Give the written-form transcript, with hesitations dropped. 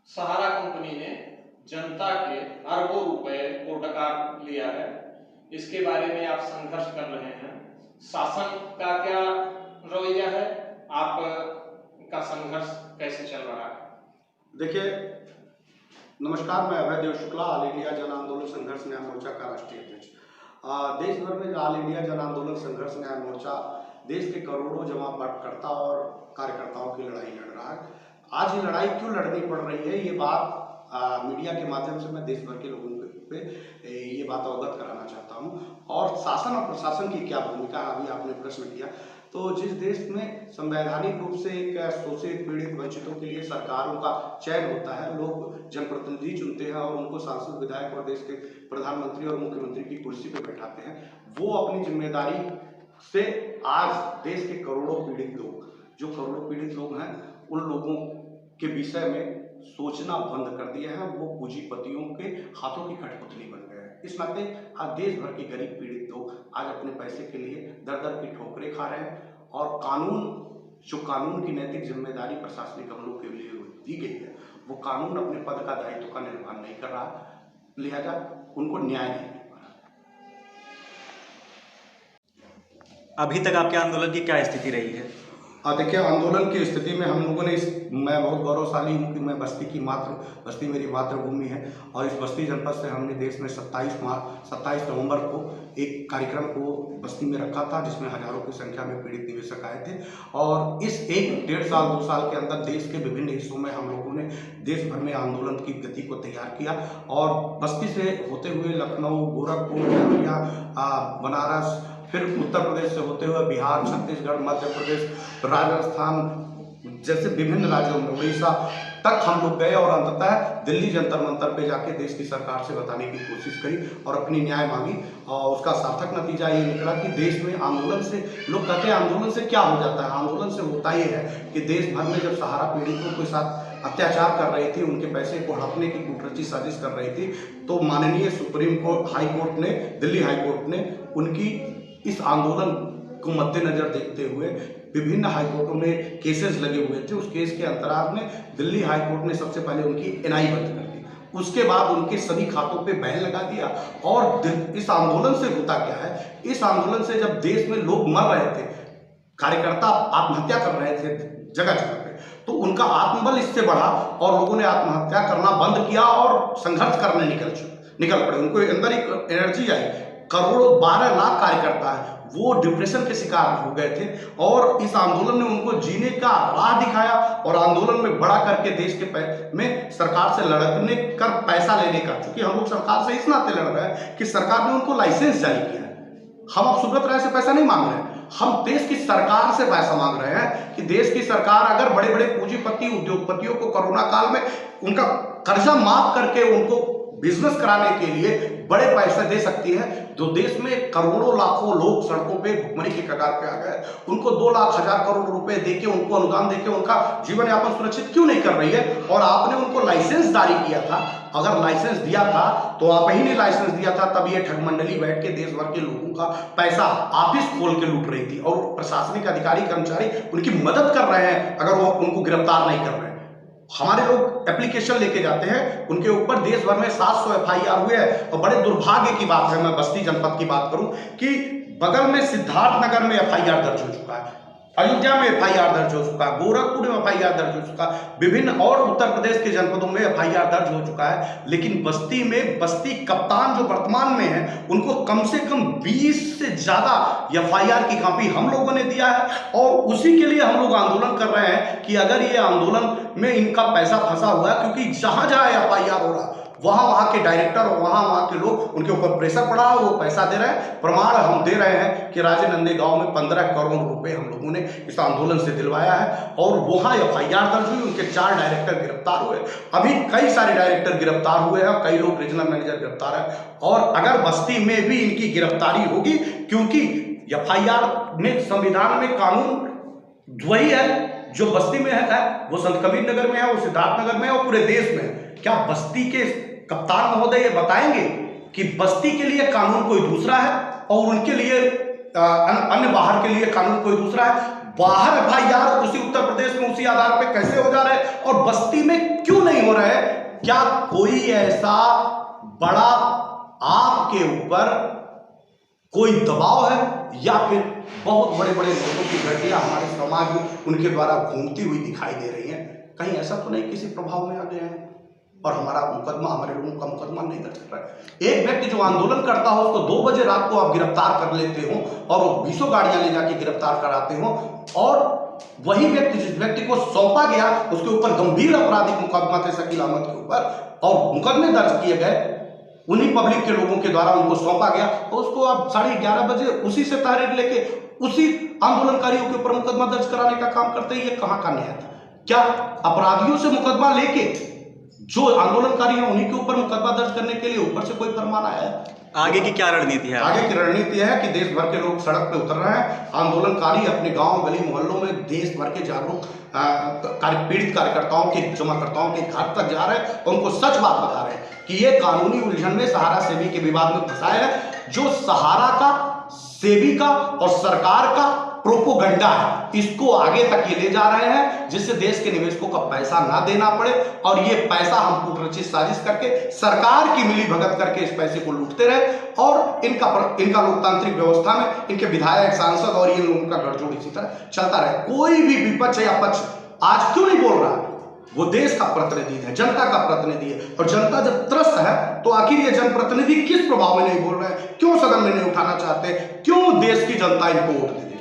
सहारा company ने जनता के अरबों रुपए को डकार लिया है। इसके बारे में आप संघर्ष कर रहे हैं। शासन का क्या रवैया है? आपका संघर्ष कैसे चल रहा है? देखिए, नमस्कार, मैं अभय देव शुक्ला, ऑल इंडिया जन आंदोलन संघर्ष न्याय मोर्चा का राष्ट्रीय अध्यक्ष। देश भर में ऑल इंडिया जन आंदोलन संघर्ष न्याय मोर्चा देश के करोड़ों जमाकर्ता और कार्यकर्ताओं की लड़ाई लड़ रहा है। आज ये लड़ाई क्यों लड़नी पड़ रही है, ये बात मीडिया के माध्यम से मैं देश भर के लोगों पे ये बात अवगत कराना चाहता हूँ। और शासन और प्रशासन की क्या भूमिका, अभी आपने प्रश्न किया, तो जिस देश में संवैधानिक रूप से एक शोषित, पीड़ित, वंचितों के लिए सरकारों का चयन होता है, लोग जनप्रतिनिधि चुनते हैं और उनको सांसद, विधायक और देश के प्रधानमंत्री और मुख्यमंत्री की कुर्सी पर बैठाते हैं, वो अपनी जिम्मेदारी से आज देश के करोड़ों पीड़ित लोग, जो करोड़ों पीड़ित लोग हैं, उन लोगों के विषय में सोचना बंद कर दिया है। वो पूंजीपतियों के हाथों की कठपुतली बन गए हैं। इस नाते आज देश भर के गरीब पीड़ित लोग आज अपने पैसे के लिए दर दर की ठोकरें खा रहे हैं और कानून की नैतिक जिम्मेदारी प्रशासनिक अमलों के लिए दी गई है, वो कानून अपने पद का दायित्व का निर्वहन नहीं कर रहा, लिहाजा उनको न्याय नहीं मिल पा रहा। अभी तक आपके आंदोलन की क्या स्थिति रही है? देखिए, आंदोलन की स्थिति में हम लोगों ने मैं बहुत गौरवशाली हूँ कि मैं बस्ती मेरी मातृभूमि है और इस बस्ती जनपद से हमने देश में 27 नवंबर को एक कार्यक्रम को बस्ती में रखा था, जिसमें हजारों की संख्या में पीड़ित निवेशक आए थे। और इस 1-1.5 साल 2 साल के अंदर देश के विभिन्न हिस्सों में हम लोगों ने देश भर में आंदोलन की गति को तैयार किया और बस्ती से होते हुए लखनऊ, गोरखपुर, देवरिया, बनारस, फिर उत्तर प्रदेश से होते हुए बिहार, छत्तीसगढ़, मध्य प्रदेश, राजस्थान जैसे विभिन्न राज्यों में, उड़ीसा तक हम लोग गए और अंततः दिल्ली जंतर मंतर पे जाके देश की सरकार से बताने की कोशिश करी और अपनी न्याय मांगी। और उसका सार्थक नतीजा ये निकला कि देश में आंदोलन से, लोग कहते हैं आंदोलन से क्या हो जाता है, आंदोलन से होता ये है कि देश भर में जब सहारा पीड़ितों के साथ अत्याचार कर रही थी, उनके पैसे को हड़पने की कूटरची साजिश कर रही थी, तो माननीय सुप्रीम कोर्ट, हाई कोर्ट ने, दिल्ली हाई कोर्ट ने उनकी इस आंदोलन को मद्देनजर देखते हुए विभिन्न हाईकोर्टों में केसेस लगे हुए थे। उस केस के अंतराल में दिल्ली हाई कोर्ट ने सबसे पहले उनकी एनआई बंद कर दी, उसके बाद उनके सभी खातों पे बैन लगा दिया। और इस आंदोलन से होता क्या है, इस आंदोलन से जब देश में लोग मर रहे थे, कार्यकर्ता आत्महत्या कर रहे थे जगह जगह पे, तो उनका आत्मबल इससे बढ़ा और लोगों ने आत्महत्या करना बंद किया और संघर्ष करने निकल पड़े। उनको अंदर एक एनर्जी आई। करोड़ों 12 लाख कार्यकर्ता है, वो डिप्रेशन के शिकार हो गए थे और इस आंदोलन ने उनको जीने का राह दिखाया और आंदोलन में बड़ा करके देश के में सरकार से लड़ने कर पैसा लेने का, क्योंकि हम लोग सरकार से इस नाते लड़ रहे हैं कि सरकार ने उनको लाइसेंस जारी किया है। हम अब सुब्रत राय से पैसा नहीं मांग रहे हैं, हम देश की सरकार से पैसा मांग रहे हैं कि देश की सरकार अगर बड़े बड़े पूंजीपति, उद्योगपतियों को कोरोना काल में उनका कर्जा माफ करके उनको बिजनेस कराने के लिए बड़े पैसे दे सकती है, जो देश में करोड़ों लाखों लोग सड़कों पे भुखमरी के कगार पे आ गए, उनको 2 लाख हजार करोड़ रुपए देके, उनको अनुदान देके उनका जीवन यापन सुरक्षित क्यों नहीं कर रही है? और आपने उनको लाइसेंस जारी किया था। अगर लाइसेंस दिया था तो आप ही ने लाइसेंस दिया था, तब ये ठग मंडली बैठ के देश भर के लोगों का पैसा ऑफिस खोल के लूट रही थी और प्रशासनिक अधिकारी, कर्मचारी उनकी मदद कर रहे हैं अगर वो उनको गिरफ्तार नहीं कर रहे हैं। हमारे लोग एप्लीकेशन लेके जाते हैं, उनके ऊपर देश भर में 700 एफआईआर हुए हैं। और बड़े दुर्भाग्य की बात है, मैं बस्ती जनपद की बात करूं, कि बगल में सिद्धार्थनगर में एफआईआर दर्ज हो चुका है, अयोध्या में एफआईआर दर्ज हो चुका है, गोरखपुर में एफआईआर दर्ज हो चुका है, विभिन्न और उत्तर प्रदेश के जनपदों में एफआईआर दर्ज हो चुका है। लेकिन बस्ती कप्तान जो वर्तमान में है, उनको कम से कम 20 से ज्यादा एफआईआर की कॉपी हम लोगों ने दिया है और उसी के लिए हम लोग आंदोलन कर रहे हैं कि अगर ये आंदोलन में इनका पैसा फंसा हुआ है, क्योंकि जहां जहां एफआईआर हो रहा है वहां के डायरेक्टर और वहां के लोग, उनके ऊपर प्रेशर पड़ा, वो पैसा दे रहे हैं। प्रमाण हम दे रहे हैं कि राजे नंदे गांव में 15 करोड़ रुपए हम लोगों ने इस आंदोलन से दिलवाया है और वहां एफआईआर दर्ज हुई, उनके 4 डायरेक्टर गिरफ्तार हुए। अभी कई सारे डायरेक्टर गिरफ्तार हुए हैं, कई लोग रीजनल मैनेजर गिरफ्तार है। और अगर बस्ती में भी इनकी गिरफ्तारी होगी, क्योंकि एफआईआर में संविधान में कानून वही है जो बस्ती में है, वो संत कबीर नगर में है, वो सिद्धार्थनगर में है और पूरे देश में है। क्या बस्ती के कप्तान महोदय ये बताएंगे कि बस्ती के लिए कानून कोई दूसरा है और उनके लिए अन्य बाहर के लिए कानून कोई दूसरा है? बाहर एफआईआर उसी उत्तर प्रदेश में उसी आधार पे कैसे हो जा रहे हैं और बस्ती में क्यों नहीं हो हो रहे, क्या कोई ऐसा बड़ा आपके ऊपर कोई दबाव है या फिर बहुत बड़े बड़े लोगों की घटिया हमारे समाज में उनके द्वारा घूमती हुई दिखाई दे रही है? कहीं ऐसा तो नहीं किसी प्रभाव में आ गए हैं और हमारा मुकदमा, हमारे लोगों का मुकदमा नहीं दर्ज कर रहा है? एक व्यक्ति जो आंदोलन करता हो उसको 2 बजे रात को आप गिरफ्तार कर लेते हो और वो 20 गाड़ियां ले जाके गिरफ्तार कराते हो, और वही व्यक्ति जिस व्यक्ति को सौंपा गया उसके ऊपर गंभीर आपराधिक मुकदमा थे शकील अहमद के ऊपर और मुकदमे दर्ज किए गए, उन्हीं पब्लिक के लोगों के द्वारा उनको सौंपा गया और उसको आप 11:30 बजे उसी से तहरीर लेके उसी आंदोलनकारियों के ऊपर मुकदमा दर्ज कराने का काम करते हैं। ये कहां का न्याय था? क्या अपराधियों से मुकदमा लेके जो आंदोलनकारी हैं उन्हीं के ऊपर मुकदमा दर्ज करने के लिए ऊपर से कोई फरमान आया है? आगे की क्या रणनीति है? आगे की रणनीति है कि देश भर के लोग सड़क पे उतर रहे हैं, आंदोलनकारी अपने गांव गली मोहल्लों में देश भर के जागरूक पीड़ित कार्यकर्ताओं के जमाकर्ताओं के घर तक जा रहे हैं, उनको सच बात बता रहे हैं कि ये कानूनी उलझन में सहारा सेवी के विवाद में फंसाए है, जो सहारा का, सेवी का और सरकार का प्रोपोगंडा है, इसको आगे तक ये ले जा रहे हैं जिससे देश के निवेशकों का पैसा ना देना पड़े और ये पैसा हम कूटरचित साजिश करके सरकार की मिली भगत करके इस पैसे को लूटते रहे और इनका लोकतांत्रिक व्यवस्था में इनके विधायक, सांसद और ये लोगों का गठजोड़ इसी तरह चलता रहे। कोई भी विपक्ष या पक्ष आज क्यों नहीं बोल रहा है? वो देश का प्रतिनिधि है, जनता का प्रतिनिधि है, और जनता जब त्रस्त है तो आखिर ये जनप्रतिनिधि किस प्रभाव में नहीं बोल रहे हैं? क्यों सदन में नहीं उठाना चाहते? क्यों देश की जनता इनको वोट देती?